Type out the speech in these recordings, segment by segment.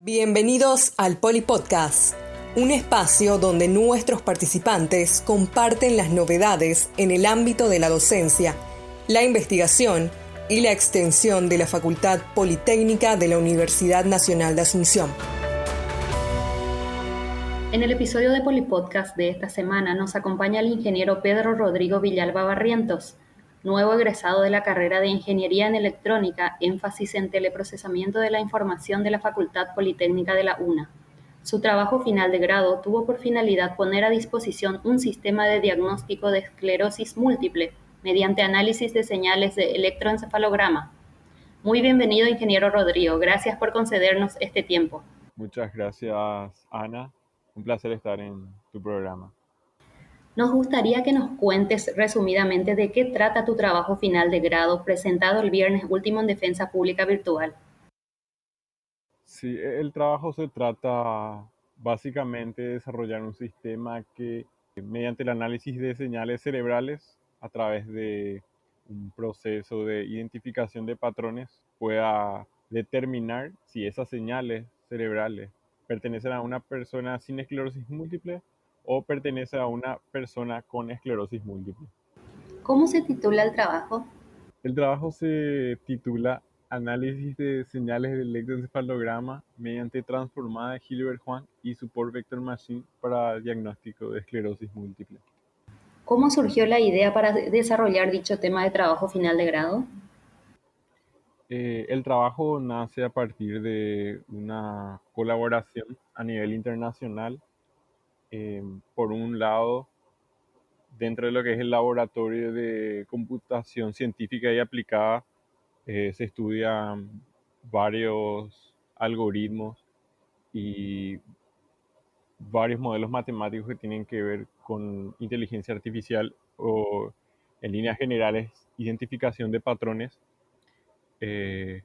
Bienvenidos al Polipodcast, un espacio donde nuestros participantes comparten las novedades en el ámbito de la docencia, la investigación y la extensión de la Facultad Politécnica de la Universidad Nacional de Asunción. En el episodio de Polipodcast de esta semana nos acompaña el ingeniero Pedro Rodrigo Villalba Barrientos, nuevo egresado de la carrera de Ingeniería en Electrónica, énfasis en teleprocesamiento de la información de la Facultad Politécnica de la UNA. Su trabajo final de grado tuvo por finalidad poner a disposición un sistema de diagnóstico de esclerosis múltiple mediante análisis de señales de electroencefalograma. Muy bienvenido, ingeniero Rodrigo. Gracias por concedernos este tiempo. Muchas gracias, Ana. Un placer estar en tu programa. Nos gustaría que nos cuentes resumidamente de qué trata tu trabajo final de grado presentado el viernes último en Defensa Pública Virtual. Sí, el trabajo se trata básicamente de desarrollar un sistema que, mediante el análisis de señales cerebrales a través de un proceso de identificación de patrones, pueda determinar si esas señales cerebrales pertenecen a una persona sin esclerosis múltiple o pertenece a una persona con esclerosis múltiple. ¿Cómo se titula el trabajo? El trabajo se titula Análisis de señales de electroencefalograma mediante transformada de Hilbert-Hwang y Support Vector Machine para diagnóstico de esclerosis múltiple. ¿Cómo surgió la idea para desarrollar dicho tema de trabajo final de grado? El trabajo nace a partir de una colaboración a nivel internacional. Por un lado, dentro de lo que es el laboratorio de computación científica y aplicada, se estudian varios algoritmos y varios modelos matemáticos que tienen que ver con inteligencia artificial o, en líneas generales, identificación de patrones, eh,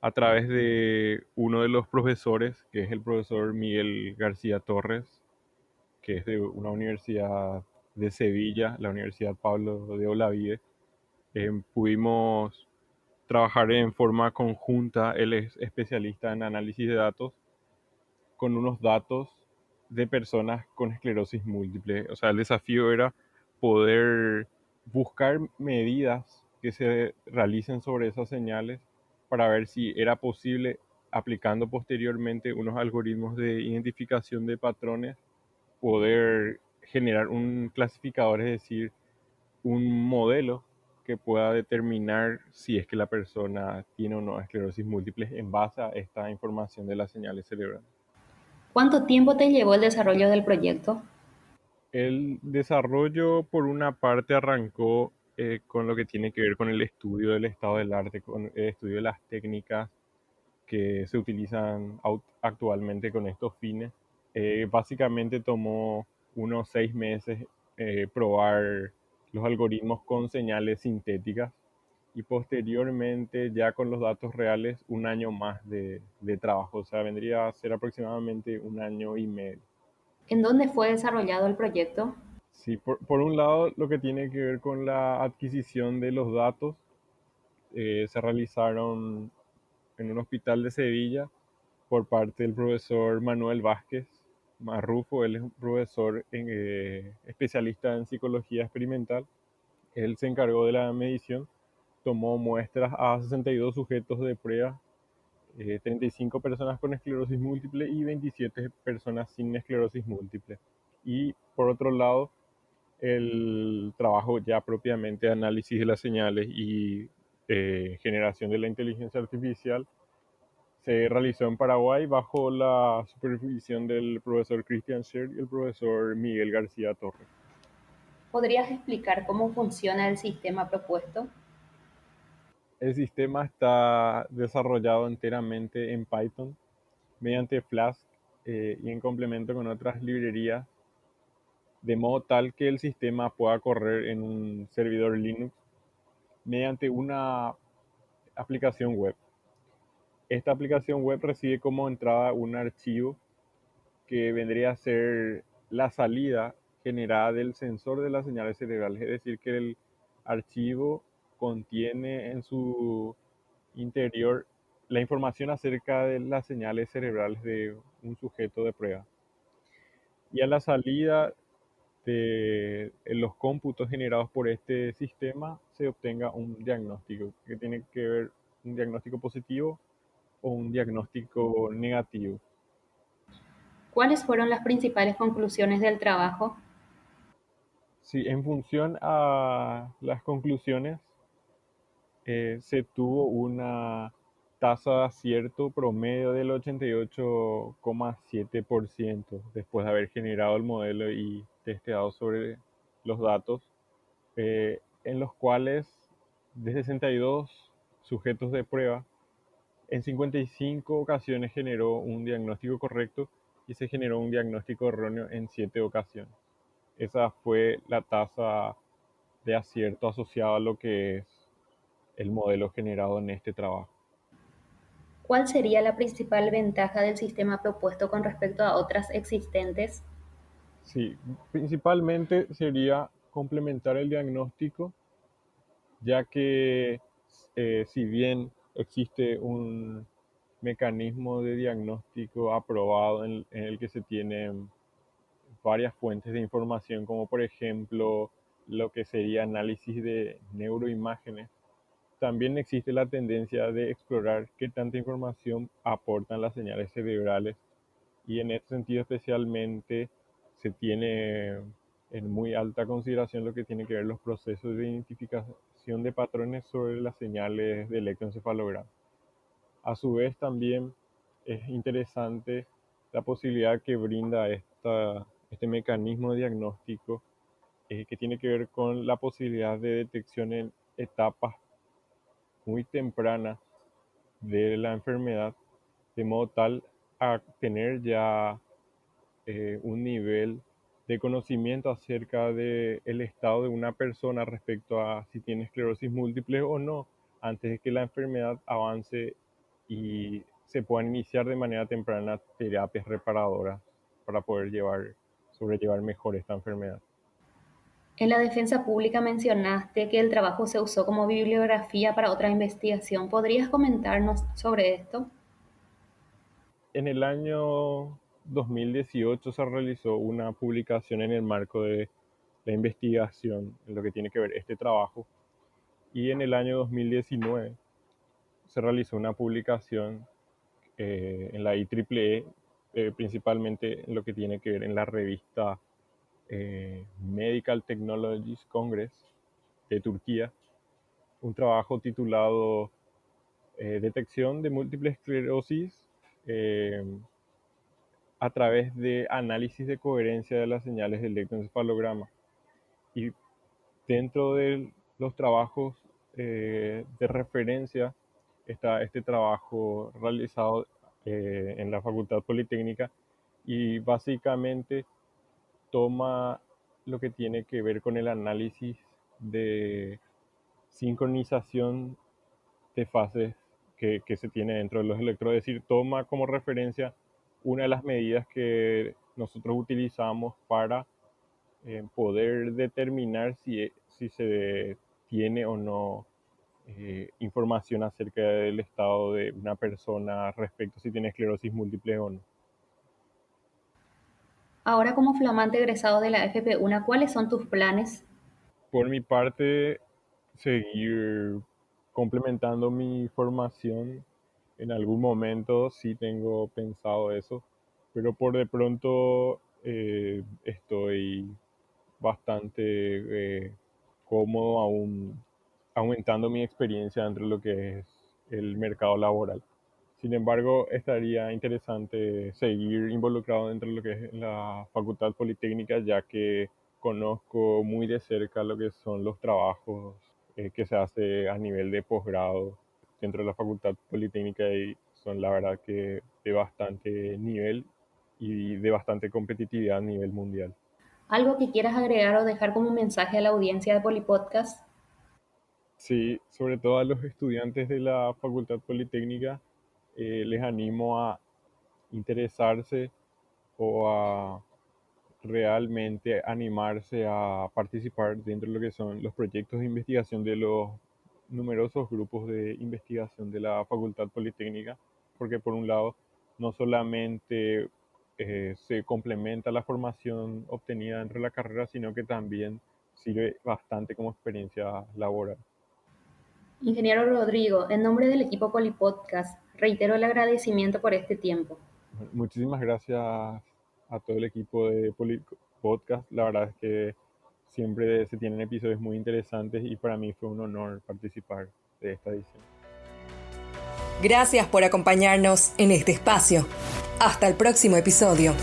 a través de uno de los profesores, que es el profesor Miguel García Torres, que es de una universidad de Sevilla, la Universidad Pablo de Olavide. Pudimos trabajar en forma conjunta. Él es especialista en análisis de datos con unos datos de personas con esclerosis múltiple. O sea, el desafío era poder buscar medidas que se realicen sobre esas señales para ver si era posible, aplicando posteriormente unos algoritmos de identificación de patrones, poder generar un clasificador, es decir, un modelo que pueda determinar si es que la persona tiene o no esclerosis múltiple en base a esta información de las señales cerebrales. ¿Cuánto tiempo te llevó el desarrollo del proyecto? El desarrollo, por una parte, arrancó con lo que tiene que ver con el estudio del estado del arte, con el estudio de las técnicas que se utilizan actualmente con estos fines. Básicamente tomó unos 6 meses probar los algoritmos con señales sintéticas y posteriormente, ya con los datos reales, un año más de trabajo. O sea, vendría a ser aproximadamente un año y medio. ¿En dónde fue desarrollado el proyecto? Sí, por un lado, lo que tiene que ver con la adquisición de los datos, se realizaron en un hospital de Sevilla por parte del profesor Manuel Vázquez Marrufo. Él es un profesor especialista en psicología experimental. Él se encargó de la medición, tomó muestras a 62 sujetos de prueba, 35 personas con esclerosis múltiple y 27 personas sin esclerosis múltiple. Y por otro lado, el trabajo ya propiamente de análisis de las señales y generación de la inteligencia artificial se realizó en Paraguay bajo la supervisión del profesor Christian Scher y el profesor Miguel García Torres. ¿Podrías explicar cómo funciona el sistema propuesto? El sistema está desarrollado enteramente en Python mediante Flask y en complemento con otras librerías, de modo tal que el sistema pueda correr en un servidor Linux mediante una aplicación web. Esta aplicación web recibe como entrada un archivo que vendría a ser la salida generada del sensor de las señales cerebrales, es decir, que el archivo contiene en su interior la información acerca de las señales cerebrales de un sujeto de prueba. Y a la salida de los cómputos generados por este sistema se obtenga un diagnóstico que tiene que ver un diagnóstico positivo o un diagnóstico negativo. ¿Cuáles fueron las principales conclusiones del trabajo? Sí, en función a las conclusiones, se tuvo una tasa de acierto promedio del 88,7% después de haber generado el modelo y testeado sobre los datos, en los cuales de 62 sujetos de prueba, en 55 ocasiones generó un diagnóstico correcto y se generó un diagnóstico erróneo en 7 ocasiones. Esa fue la tasa de acierto asociada a lo que es el modelo generado en este trabajo. ¿Cuál sería la principal ventaja del sistema propuesto con respecto a otras existentes? Sí, principalmente sería complementar el diagnóstico, ya que si bien existe un mecanismo de diagnóstico aprobado en el que se tienen varias fuentes de información, como por ejemplo lo que sería análisis de neuroimágenes, también existe la tendencia de explorar qué tanta información aportan las señales cerebrales y en este sentido especialmente se tiene en muy alta consideración lo que tiene que ver los procesos de identificación de patrones sobre las señales de electroencefalograma. A su vez también es interesante la posibilidad que brinda este mecanismo de diagnóstico, que tiene que ver con la posibilidad de detección en etapas muy tempranas de la enfermedad, de modo tal a tener ya un nivel de conocimiento acerca del estado de una persona respecto a si tiene esclerosis múltiple o no, antes de que la enfermedad avance y se puedan iniciar de manera temprana terapias reparadoras para poder sobrellevar mejor esta enfermedad. En la defensa pública mencionaste que el trabajo se usó como bibliografía para otra investigación. ¿Podrías comentarnos sobre esto? En el año 2018 se realizó una publicación en el marco de la investigación en lo que tiene que ver este trabajo y en el año 2019 se realizó una publicación en la IEEE, principalmente en lo que tiene que ver en la revista Medical Technologies Congress de Turquía, un trabajo titulado Detección de múltiple esclerosis eh, a través de análisis de coherencia de las señales de electroencefalograma. Y dentro de los trabajos de referencia está este trabajo realizado en la Facultad Politécnica y básicamente toma lo que tiene que ver con el análisis de sincronización de fases que se tiene dentro de los electrodos. Es decir, toma como referencia una de las medidas que nosotros utilizamos para poder determinar si se tiene o no información acerca del estado de una persona respecto a si tiene esclerosis múltiple o no. Ahora, como flamante egresado de la FP1, ¿cuáles son tus planes? Por mi parte, seguir complementando mi formación. En algún momento sí tengo pensado eso, pero por de pronto estoy bastante cómodo aún aumentando mi experiencia dentro de lo que es el mercado laboral. Sin embargo, estaría interesante seguir involucrado dentro de lo que es la Facultad Politécnica, ya que conozco muy de cerca lo que son los trabajos que se hace a nivel de posgrado dentro de la Facultad Politécnica y son la verdad que de bastante nivel y de bastante competitividad a nivel mundial. ¿Algo que quieras agregar o dejar como mensaje a la audiencia de Polipodcast? Sí, sobre todo a los estudiantes de la Facultad Politécnica, les animo a interesarse o a realmente animarse a participar dentro de lo que son los proyectos de investigación de los numerosos grupos de investigación de la Facultad Politécnica, porque por un lado no solamente se complementa la formación obtenida dentro de la carrera, sino que también sirve bastante como experiencia laboral. Ingeniero Rodrigo, en nombre del equipo Polipodcast, reitero el agradecimiento por este tiempo. Muchísimas gracias a todo el equipo de Podcast. La verdad es que siempre se tienen episodios muy interesantes y para mí fue un honor participar de esta edición. Gracias por acompañarnos en este espacio. Hasta el próximo episodio.